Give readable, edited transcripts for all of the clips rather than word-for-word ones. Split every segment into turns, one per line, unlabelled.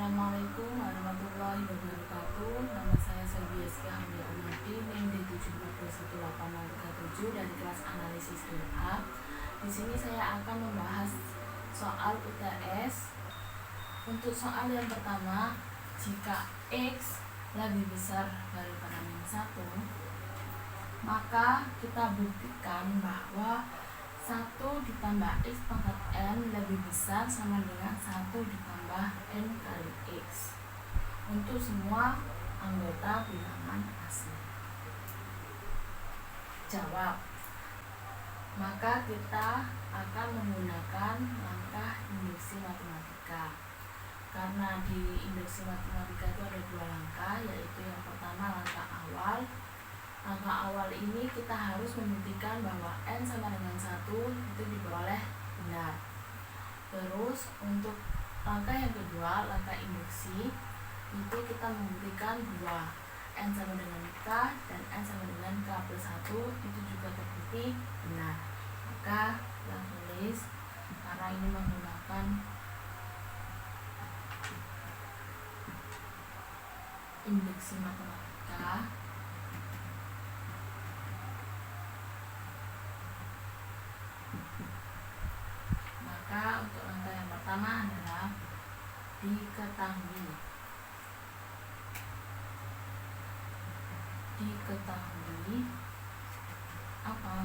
Assalamualaikum warahmatullahi wabarakatuh. Nama saya Selviaska Hamdi Amati, NIM D741837 dari kelas analisis A. Di sini saya akan membahas soal UTS. Untuk soal yang pertama, jika X lebih besar daripada min 1, maka kita buktikan bahwa 1 ditambah X pangkat N lebih besar sama dengan 1 ditambah N kali X untuk semua anggota bilangan asli. Jawab. Maka kita akan menggunakan langkah induksi matematika. Karena di induksi matematika itu ada 2 langkah, yaitu yang pertama langkah awal. Langkah awal ini kita harus membuktikan bahwa N sama dengan 1 itu diperoleh benar. Terus untuk langkah yang kedua, langkah induksi, itu kita membuktikan bahwa N sama dengan K dan N sama dengan K plus 1 itu juga terbukti benar. Maka kita tulis, karena ini menggunakan induksi matematika, maka untuk langkah yang pertama adalah diketahui apa?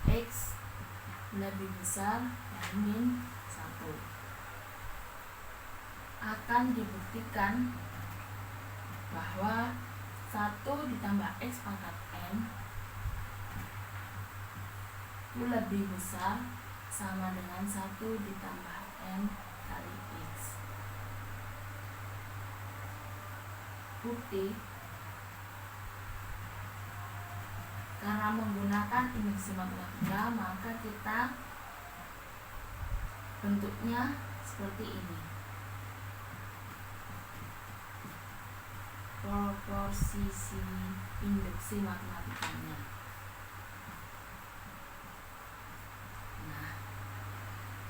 X lebih besar dari min 1. Akan dibuktikan bahwa 1 ditambah X pangkat N itu lebih besar sama dengan 1 ditambah N kali X. Bukti, karena menggunakan induksi matematika, maka kita bentuknya seperti ini. Proporsi induksi matematikanya. Nah,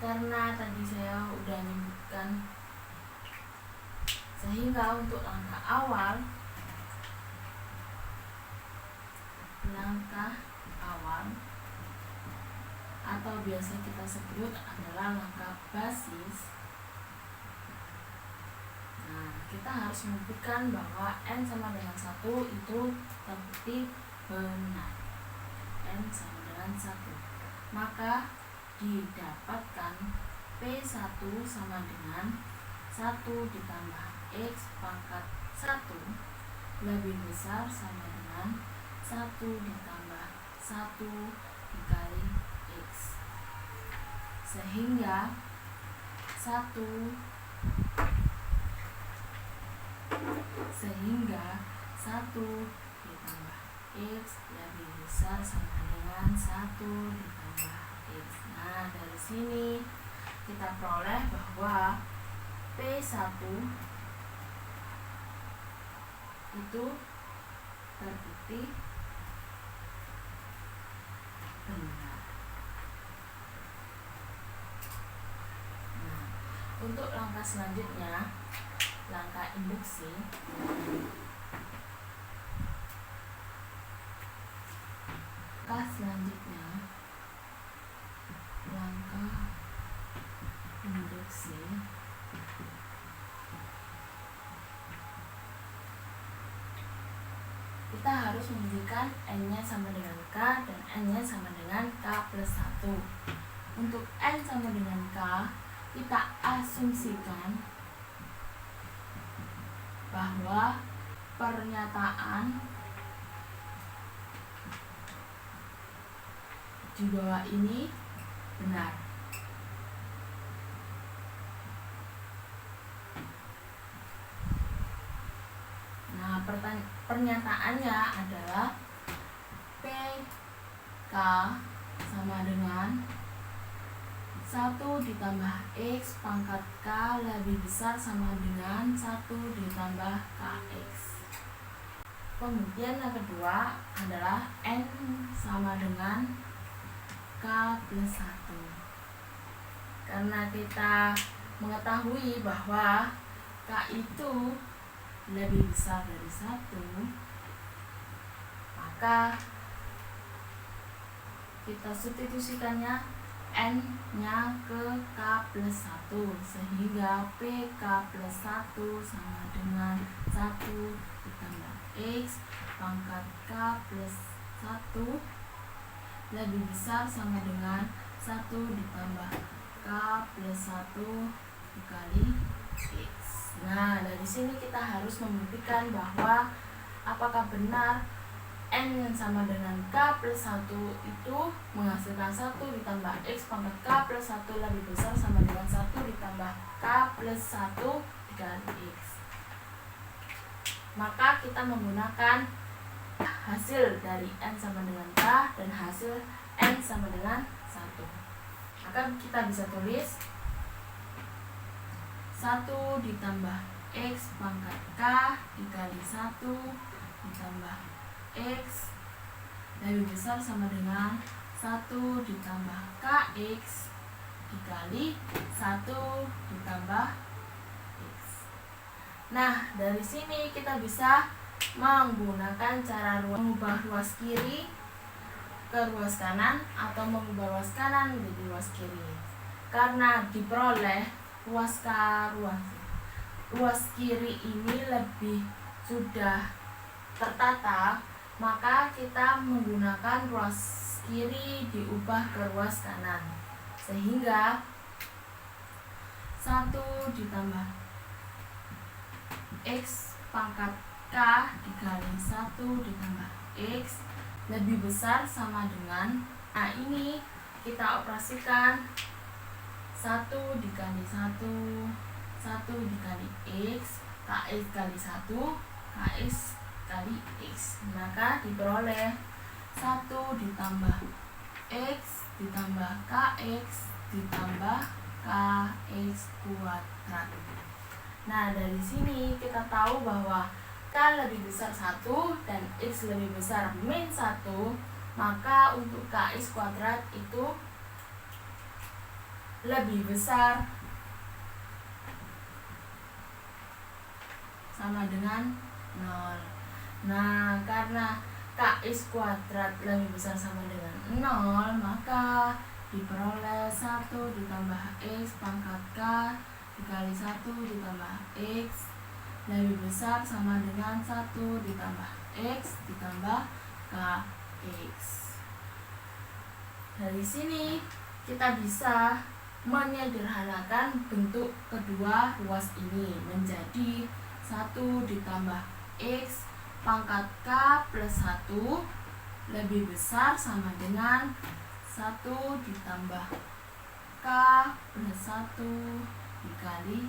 karena tadi saya udah menyebutkan, sehingga untuk langkah awal atau biasa kita sebut adalah langkah basis. Nah, kita harus membuktikan bahwa N sama dengan 1 itu terbukti benar. N sama dengan 1. Maka didapatkan P1 sama dengan 1 ditambah X pangkat 1 lebih besar sama dengan 1 ditambah 1 dikali X. Sehingga 1 ditambah X lebih besar sama dengan 1 ditambah X. Nah, dari sini kita peroleh bahwa P1 itu terbukti benar. Nah, untuk langkah selanjutnya, langkah induksi. Langkah selanjutnya, langkah induksi. Kita harus membuktikan N-nya sama dengan K dan N-nya sama dengan K plus 1. Untuk N sama dengan K, kita asumsikan bahwa pernyataan di bawah ini benar. Nah, pernyataannya adalah PK sama dengan 1 ditambah X pangkat K lebih besar sama dengan 1 ditambah KX. Pembuktian yang kedua adalah N sama dengan K plus 1. Karena kita mengetahui bahwa K itu lebih besar dari 1, maka kita substitusikannya N-nya ke K plus 1, sehingga PK plus 1 sama dengan 1 ditambah X pangkat K plus 1 lebih besar sama dengan 1 ditambah K plus 1 dikali X. Nah, dari sini kita harus membuktikan bahwa apakah benar N yang sama dengan K plus 1 itu menghasilkan 1 ditambah X pangkat K plus 1 lebih besar sama dengan 1 ditambah K plus 1 dikali X. Maka kita menggunakan hasil dari N sama dengan K dan hasil N sama dengan 1. Maka kita bisa tulis 1 ditambah X pangkat K dikali 1 ditambah X lebih besar sama dengan 1 ditambah KX dikali 1 ditambah X. Nah, dari sini kita bisa menggunakan cara mengubah ruas kiri ke ruas kanan atau mengubah ruas kanan menjadi ruas kiri. Karena diperoleh ruas kiri ini lebih sudah tertata, maka kita menggunakan ruas kiri diubah ke ruas kanan, sehingga 1 ditambah X pangkat K dikali 1 ditambah X lebih besar sama dengan, nah ini kita operasikan 1 dikali 1 dikali X, KX kali 1, KX kali X, maka diperoleh 1 ditambah X ditambah KX ditambah KX kuadrat. Nah, dari sini kita tahu bahwa K lebih besar 1 dan X lebih besar min 1, maka untuk KX kuadrat itu lebih besar sama dengan 0. Nah, karena KX kuadrat lebih besar sama dengan 0, maka diperoleh 1 ditambah X pangkat K dikali 1 ditambah X lebih besar sama dengan 1 ditambah X ditambah KX. Dari sini kita bisa menyederhanakan bentuk kedua ruas ini menjadi 1 ditambah X pangkat K plus 1 lebih besar sama dengan 1 ditambah K plus 1 dikali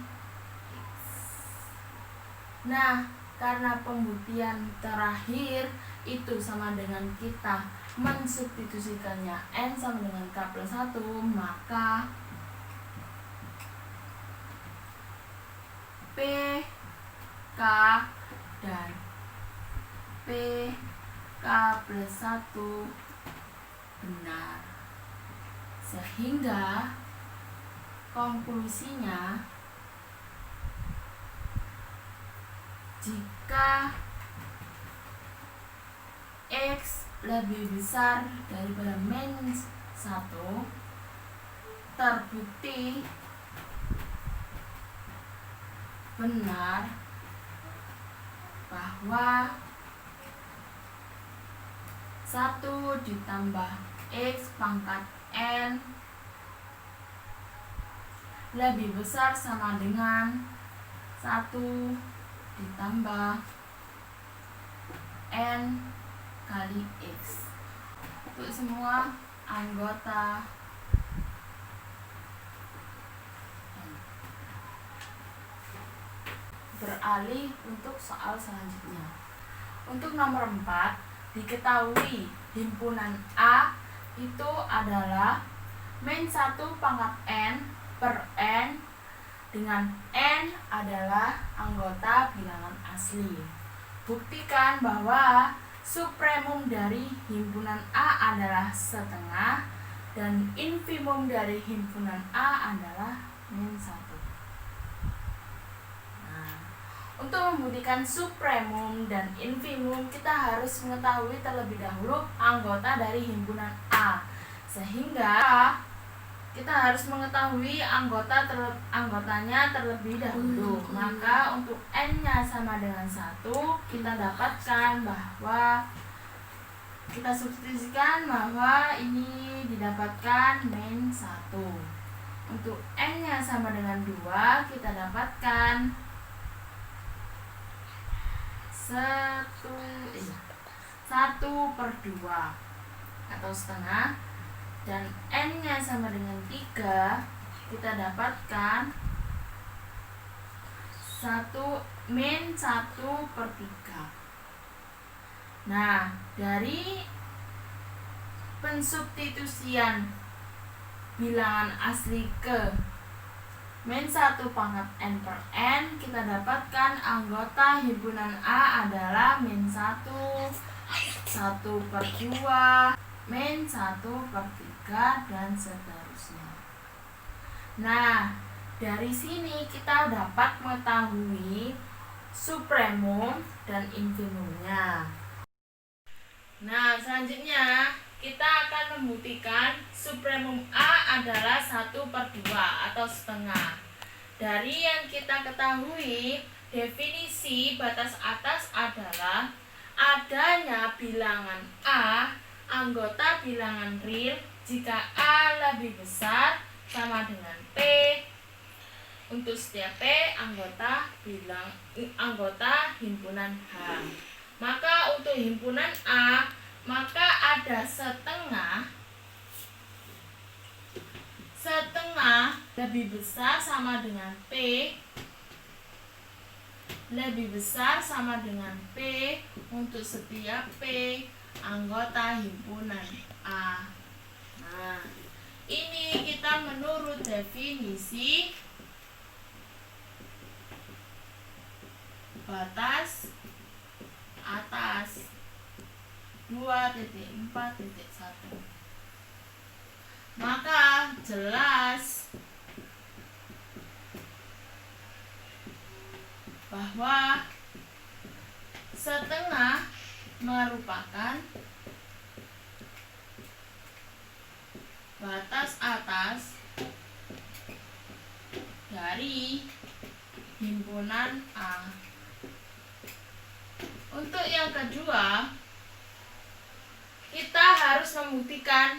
X. Nah, karena pembuktian terakhir itu sama dengan kita mensubstitusikannya N sama dengan K plus 1, maka P, K, dan P, K plus 1 benar. Sehingga konklusinya, jika X lebih besar daripada min 1, terbukti benar bahwa 1 ditambah X pangkat N lebih besar sama dengan 1 ditambah N kali X. Untuk semua anggota N. Beralih untuk soal selanjutnya. Untuk nomor 4, diketahui himpunan A itu adalah min 1 pangkat N per N, dengan N adalah anggota bilangan asli. Buktikan bahwa supremum dari himpunan A adalah setengah dan infimum dari himpunan A adalah min 1. Nah, untuk membuktikan supremum dan infimum, kita harus mengetahui terlebih dahulu anggota dari himpunan A. Sehingga kita harus mengetahui anggotanya terlebih dahulu. Maka untuk N-nya sama dengan 1, kita dapatkan bahwa kita substitusikan bahwa ini didapatkan min 1. Untuk N-nya sama dengan 2, kita dapatkan 1/2 atau setengah. Dan N-nya sama dengan 3, kita dapatkan min 1/3. Nah, dari pensubstitusian bilangan asli ke min 1 pangkat N per N, kita dapatkan anggota himpunan A adalah min 1, 1/2, min 1/3, dan seterusnya. Nah, dari sini kita dapat mengetahui supremum dan infimumnya. Nah, selanjutnya kita akan membuktikan supremum A adalah 1/2 atau setengah. Dari yang kita ketahui, definisi batas atas adalah adanya bilangan A anggota bilangan real jika A lebih besar sama dengan P untuk setiap P anggota himpunan H. Maka untuk himpunan A, maka ada setengah lebih besar sama dengan P, lebih besar sama dengan P untuk setiap P anggota himpunan A. Nah, ini kita menurut definisi batas atas 2.4.1. Maka jelas bahwa setengah merupakan batas atas dari himpunan A. Untuk yang kedua, kita harus membuktikan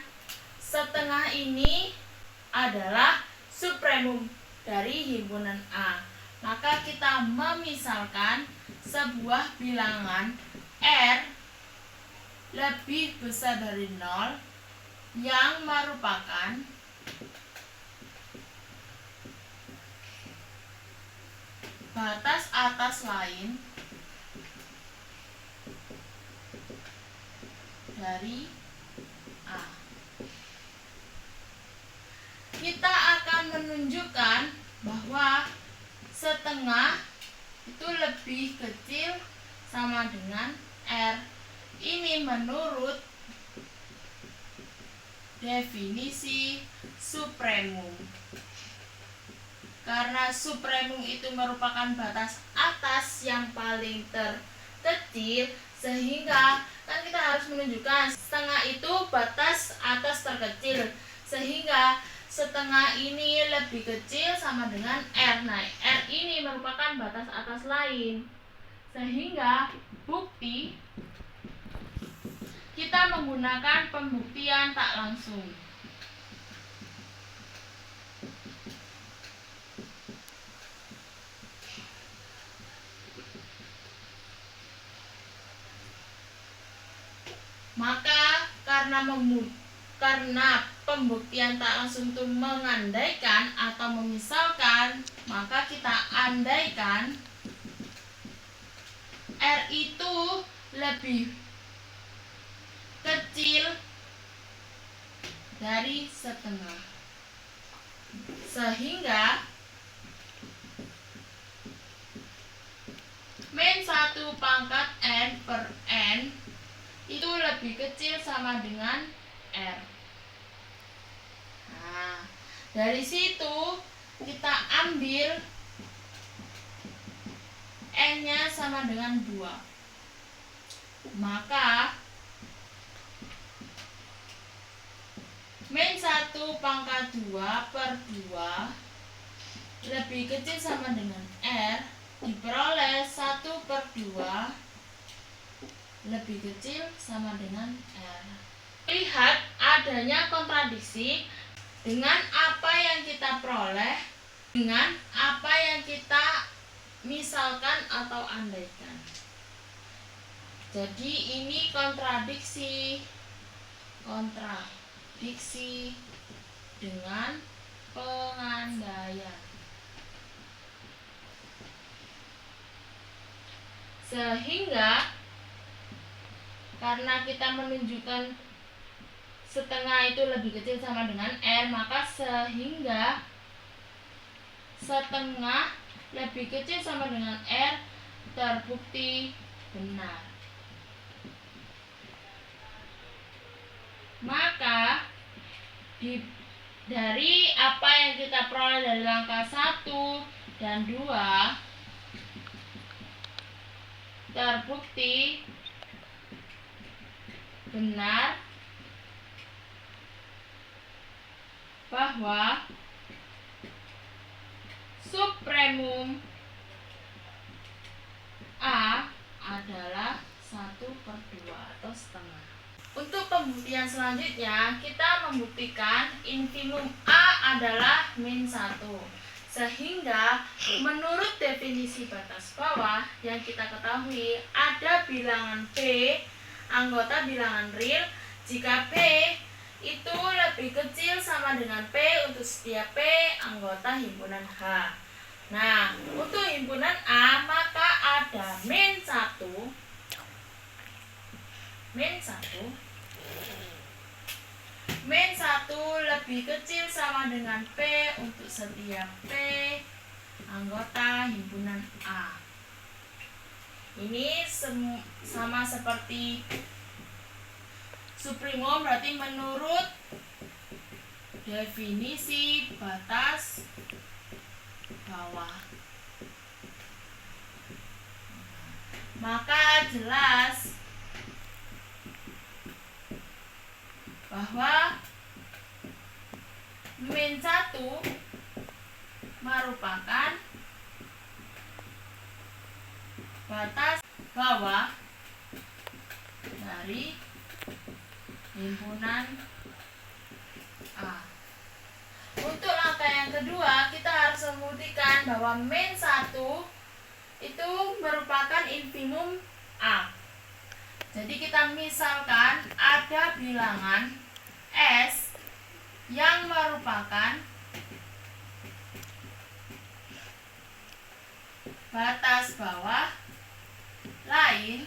setengah ini adalah supremum dari himpunan A. Maka kita memisalkan sebuah bilangan R lebih besar dari 0 yang merupakan batas atas lain dari A. Kita akan menunjukkan bahwa setengah itu lebih kecil sama dengan R. Ini menurut definisi supremum. Karena supremum itu merupakan batas atas yang paling terkecil, sehingga kan kita harus menunjukkan setengah itu batas atas terkecil, sehingga setengah ini lebih kecil sama dengan R. Nah, R ini merupakan batas atas lain, sehingga bukti kita menggunakan pembuktian tak langsung. Maka karena pembuktian tak langsung itu mengandaikan atau memisalkan, maka kita andaikan R itu lebih kecil dari setengah, sehingga min 1 pangkat N per N itu lebih kecil sama dengan R. Nah, dari situ kita ambil N-nya sama dengan 2. Maka min 1 pangkat 2 per 2 lebih kecil sama dengan R diperoleh 1 per 2 lebih kecil sama dengan R. Lihat adanya kontradiksi dengan apa yang kita peroleh dengan apa yang kita misalkan atau andaikan. Jadi ini kontradiksi dengan pengandaian. Sehingga karena kita menunjukkan setengah itu lebih kecil sama dengan R, maka sehingga setengah lebih kecil sama dengan R terbukti benar. Maka dari apa yang kita peroleh dari langkah 1 dan 2 terbukti benar bahwa supremum A adalah 1/2 atau setengah. Untuk pembuktian selanjutnya, kita membuktikan infimum A adalah min 1. Sehingga menurut definisi batas bawah yang kita ketahui, ada bilangan P, anggota bilangan real, jika P itu lebih kecil sama dengan P untuk setiap P anggota himpunan H. Nah, untuk himpunan A maka ada min 1 lebih kecil sama dengan P untuk setiap P anggota himpunan A. Ini sama seperti suprimum, berarti menurut definisi batas bawah. Maka jelas bahwa min 1 merupakan batas bawah dari himpunan A. Untuk langkah yang kedua, kita harus membuktikan bahwa min 1 itu merupakan infimum A. Jadi kita misalkan ada bilangan S yang merupakan batas bawah lain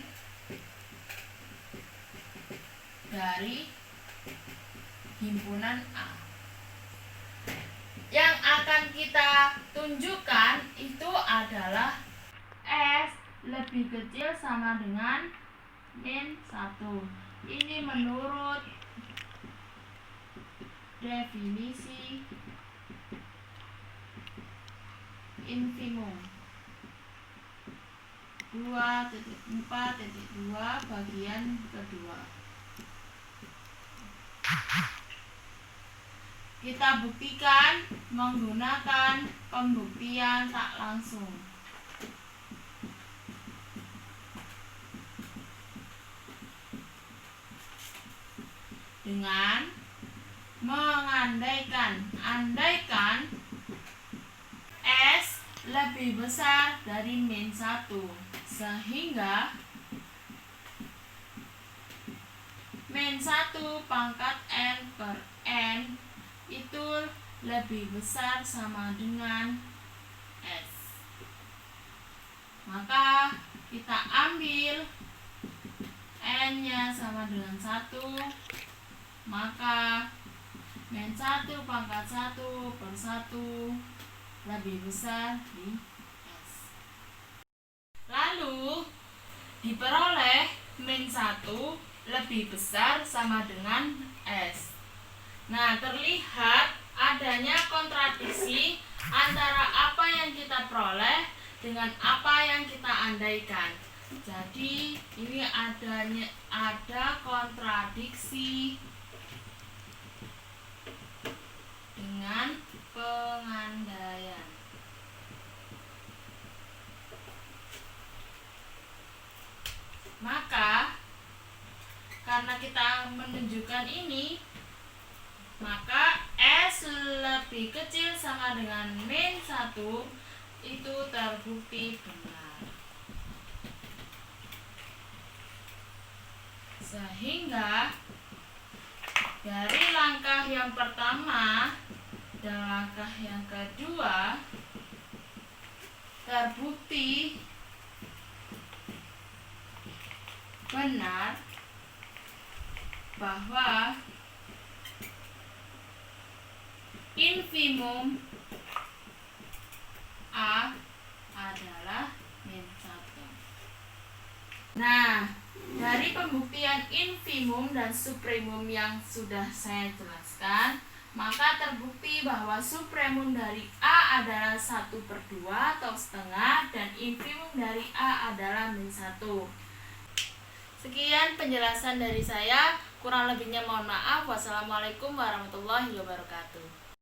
dari himpunan A. Yang akan kita tunjukkan itu adalah S lebih kecil sama dengan min 1. Ini menurut definisi infimum 2.4.2 bagian kedua. Kita buktikan menggunakan pembuktian tak langsung. Dengan andaikan S lebih besar dari min 1, sehingga min 1 pangkat N per N itu lebih besar sama dengan S. Maka kita ambil N-nya sama dengan 1, maka min 1 pangkat 1 per 1 lebih besar di S. Lalu diperoleh min 1 lebih besar sama dengan S. Nah, terlihat adanya kontradiksi antara apa yang kita peroleh dengan apa yang kita andaikan. Jadi ini ada kontradiksi dengan pengandaian. Maka karena kita menunjukkan ini, maka S lebih kecil sama dengan min 1 itu terbukti benar. Sehingga dari langkah yang pertama dan langkah yang kedua terbukti benar bahwa infimum A adalah min 1. Nah, dari pembuktian infimum dan supremum yang sudah saya jelaskan, maka terbukti bahwa supremum dari A adalah 1/2 atau setengah dan infimum dari A adalah min 1. Sekian penjelasan dari saya, kurang lebihnya mohon maaf. Wassalamualaikum warahmatullahi wabarakatuh.